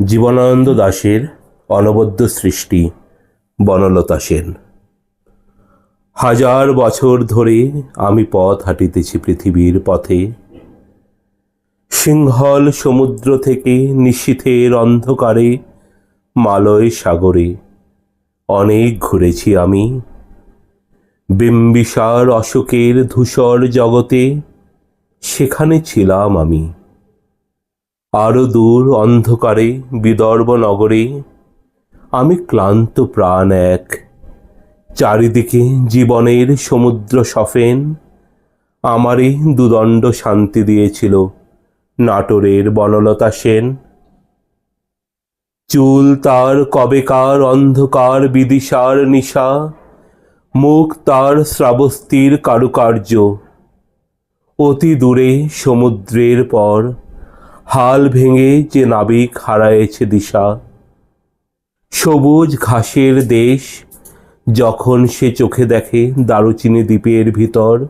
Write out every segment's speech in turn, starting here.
জীবনানন্দ দাশের অনবদ্য সৃষ্টি বনলতা সেন। হাজার বছর ধরে আমি পথ হাঁটিতেছি পৃথিবীর পথে। সিংহল সমুদ্র থেকে নিশীথের অন্ধকারে মালয় সাগরে অনেক ঘুরেছি আমি। বিম্বিসার অশোকের ধূসর জগতে সেখানে ছিলাম আমি। আরো দূর অন্ধকারে বিদর্ভ নগরে আমি ক্লান্ত প্রাণ এক। চারিদিকে জীবনের সমুদ্র সফেন আমারই দুদণ্ড শান্তি দিয়েছিল নাটোরের বনলতা সেন। চুল তার কবেকার অন্ধকার বিদিশার নিশা, মুখ তার শ্রাবস্তির কারুকার্য। অতি দূরে সমুদ্রের পর হাল ভেঙে যে নাবিক হারায়েছে দিশা। সবুজ ঘাসের দেশ যখন সে চোখে দেখে দারুচিনি দ্বীপের ভিতর,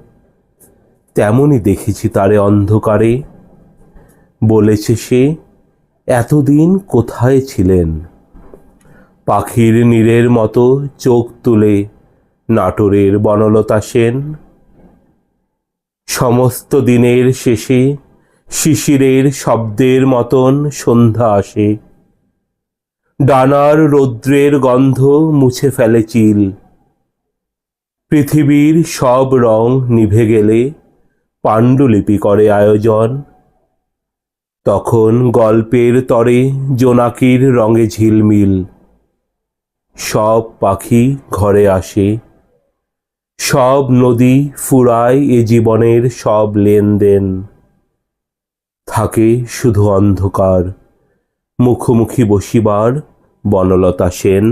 তেমনই দেখেছি তারে অন্ধকারে। বলেছে সে, এতদিন কোথায় ছিলেন? পাখির নীড়ের মতো চোখ তুলে নাটোরের বনলতা সেন। সমস্ত দিনের শেষে শিশিরের শব্দের মতন সন্ধ্যা আসে। ডানার রৌদ্রের গন্ধ মুছে ফেলে চিল। পৃথিবীর সব রং নিভে গেলে পাণ্ডুলিপি করে আয়োজন। তখন গল্পের তরে জোনাকির রঙে ঝিলমিল। সব পাখি ঘরে আসে, সব নদী ফুরায় এ জীবনের সব লেনদেন। থাকে শুধু অন্ধকার, মুখোমুখি বসিবার বনলতা সেন।